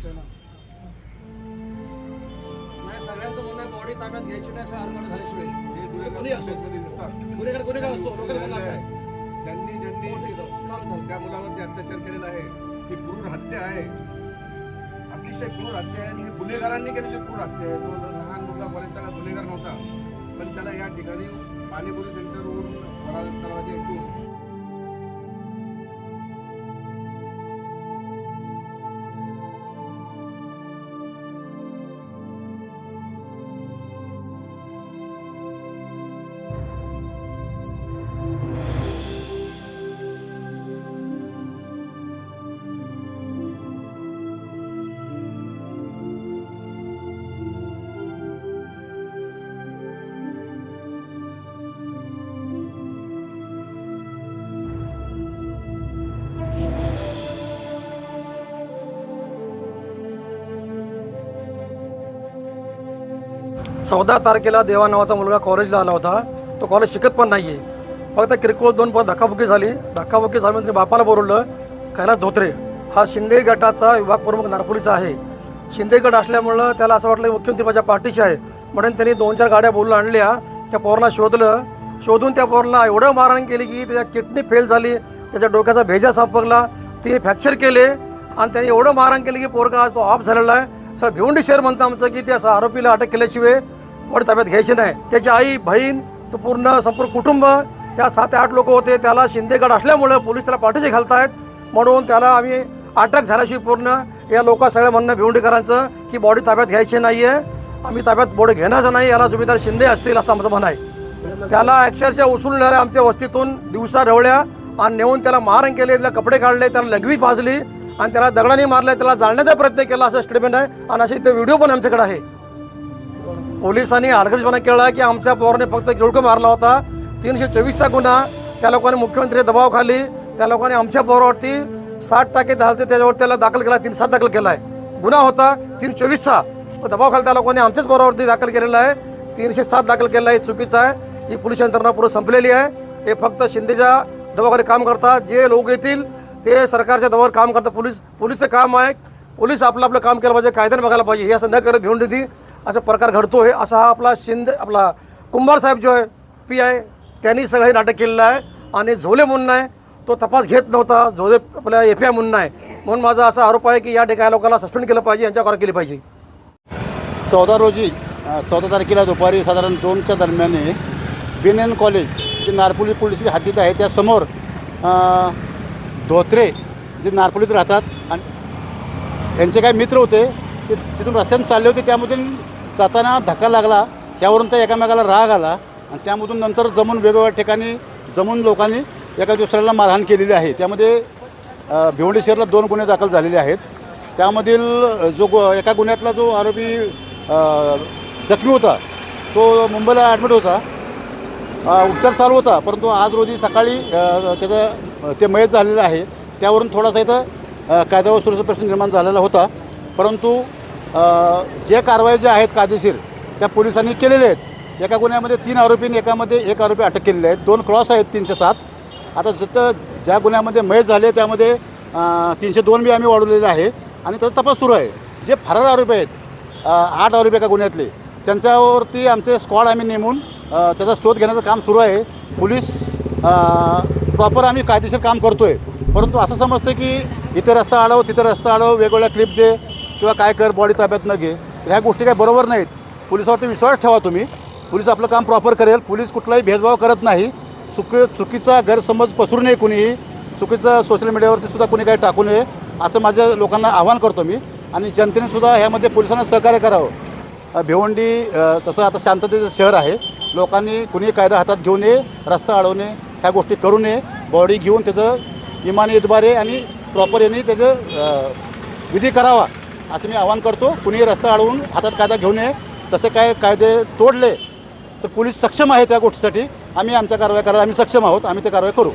आहे ना. नाही सगळ्यांचं म्हणणं आहे बॉडी ताब्यात घ्यायची नाही, असं आरोप झाल्याशिवाय कोणी असतो गुन्हेगार असतो लोकल म्हणणं असं आहे. ज्यांनी त्या मुलावरती अत्याचार केलेला आहे ही क्रूर हत्या आहे, अतिशय क्रूर हत्या आहे. आणि गुन्हेगारांनी केलेली क्रूर हत्या आहे. तो लहान मुलगा बरेचसा गुन्हेगार नव्हता, पण त्याला या ठिकाणी पाणीपुरी सेंटरवरून दरवाजा इथून चौदा तारखेला देवा नावाचा मुलगा कॉलेजला आला होता. तो कॉलेज शिकत पण नाही आहे. फक्त किरकोळ 2 धक्काबुक्की झाली. धक्काबुक्की झाल्यानंतर बापाला बोलवलं. कैलास धोत्रे हा शिंदे गटाचा विभाग प्रमुख नारपुलीचा आहे. शिंदे गट असल्यामुळं त्याला असं वाटलं मुख्यमंत्री माझ्या पाठीशी आहे म्हणून त्यांनी 2-4 गाड्या बोलून आणल्या. त्या पोराला शोधलं. शोधून त्या पोराला एवढं मारहाण केली की त्याच्या किडनी फेल झाली, त्याच्या डोक्याचा भेजा सापडला, तिने फ्रॅक्चर केले आणि त्याने एवढं मारहाण केली की पोरगा आज तो ऑफ झालेला आहे. सर भिवंडी शहर म्हणतं आमचं की त्या आरोपीला अटक केल्याशिवाय बॉडी ताब्यात घ्यायची नाही. त्याची आई बहीण तो संपूर्ण कुटुंब त्या 7-8 लोक होते. त्याला शिंदेगड असल्यामुळं पोलीस त्याला पाठीशी घालतायत म्हणून त्याला आम्ही अटक झाल्याशिवाय पूर्ण या लोका सगळं म्हणणं भिवंडीकरांचं की बॉडी ताब्यात घ्यायची नाही आहे. आम्ही ताब्यात बॉडी घेण्याचं नाही, याला जुमेदार शिंदे असतील असं आमचं म्हणणं आहे. त्याला अक्षरशः उचलून आमच्या वस्तीतून दिवसा ढवळ्या आणि नेऊन त्याला मारहाण केले, त्याला कपडे काढले, त्याला लघवी पाजली आणि त्याला दगडाने मारले, त्याला जाळण्याचा प्रयत्न केला असं स्टेटमेंट आहे. आणि असे ते व्हिडिओ पण आमच्याकडे आहे. पोलिसांनी हलगर्जीपणा केला की आमच्या पोराने फक्त गिळूक मारला होता. 324चा गुन्हा त्या लोकांनी मुख्यमंत्री दबावाखाली त्या लोकांनी आमच्या पोरावरती 60% झालते त्याच्यावर त्याला दाखल केला. 307 दाखल केला आहे. गुन्हा होता 324चा, तो दबावाखाली त्या लोकांनी आमच्याच पोरावरती दाखल केलेला आहे. 307 दाखल केला आहे. चुकीचं आहे. ही पोलीस यंत्रणा पुढे संपलेली आहे. हे फक्त शिंदेच्या दबावाखाली काम करतात. जे लोक येतील ते सरकारच्या दबावावर काम करतात. पोलीसचं काम आहे. पोलीस आपलं काम केलं पाहिजे, कायद्याने बघायला पाहिजे. हे असं न करत भिवून देती असा प्रकार घडतो आहे. असा हा आपला कुंभार साहेब जो आहे PI त्यांनी सगळं हे नाटक केलेलं आहे. आणि झोले म्हणून आहे तो तपास घेत नव्हता. झोले आपल्या FI म्हणून आहे. म्हणून माझा असा आरोप आहे की या ठिकाणी लोकांना सस्पेंड केलं पाहिजे, यांच्यावर कारवाई केली पाहिजे. 14 तारखेला दुपारी साधारण 2च्या दरम्यान BNN कॉलेज जे नारपुली पोलीस हद्दीत आहे त्यासमोर धोत्रे जे नारपुलीत राहतात आणि यांचे काही मित्र होते ते तिथून रस्त्याने चालले होते. त्यामधून जाताना धक्का लागला. त्यावरून त्या एकामेकाला राग आला आणि त्यामधून नंतर जमून वेगवेगळ्या ठिकाणी लोकांनी एका दुसऱ्याला मारहाण केलेली आहे. त्यामध्ये भिवंडी शहराला 2 गुन्हे दाखल झालेले आहेत. त्यामधील एका गुन्ह्यातला जो आरोपी जखमी होता तो मुंबईला ॲडमिट होता, उपचार चालू होता. परंतु आज रोजी सकाळी त्याचं ते मयत झालेलं आहे. त्यावरून थोडासा इथं कायदा व सुरक्षा प्रश्न निर्माण झालेला होता. परंतु जे कारवाई ज्या आहेत कायदेशीर त्या पोलिसांनी केलेल्या आहेत. एका गुन्ह्यामध्ये 3 आरोपी आणि एकामध्ये 1 आरोपी अटक केलेले आहेत. 2 क्रॉस आहेत 307. आता जिथं ज्या गुन्ह्यामध्ये मयत झाले त्यामध्ये 302 बी आम्ही वाढवलेले आहे आणि त्याचा तपास सुरू आहे. जे फरार आरोपी आहेत 8 आरोपी एका गुन्ह्यातले त्यांच्यावरती आमचे स्क्वॉड आम्ही नेमून त्याचा शोध घेण्याचं काम सुरू आहे. पोलीस प्रॉपर आम्ही कायदेशीर काम करतो आहे. परंतु असं समजतं की इथे रस्ता अडव तिथे रस्ता अडव, वेगवेगळ्या क्लिप दे किंवा काय कर, बॉडी ताब्यात न घे, ह्या गोष्टी काही बरोबर नाहीत. पोलिसावरती विश्वास ठेवा तुम्ही. पोलीस आपलं काम प्रॉपर करेल. पोलीस कुठलाही भेदभाव करत नाही. चुकीचा गैरसमज पसरू नये कुणीही. चुकीचं सोशल मीडियावरती सुद्धा कुणी काही टाकू नये असं माझ्या लोकांना आवाहन करतो मी. आणि जनतेने सुद्धा ह्यामध्ये पोलिसांना सहकार्य करावं. भिवंडी तसं आता शांततेचं शहर आहे. लोकांनी कुणी कायदा हातात घेऊ नये, रस्ता अडवणे ह्या गोष्टी करू नये. बॉडी घेऊन त्याचं इमानी इतबारे आणि प्रॉपर यांनी त्याचं विधी करावा असं मी आवाहन करतो. कुणी रस्ता अडवून हातात कायदा घेऊ नये. तसे काय कायदे तोडले तर पोलीस सक्षम आहे त्या गोष्टीसाठी. आम्ही आमच्या कारवाई करायला आम्ही सक्षम आहोत. आम्ही ते कारवाई करू.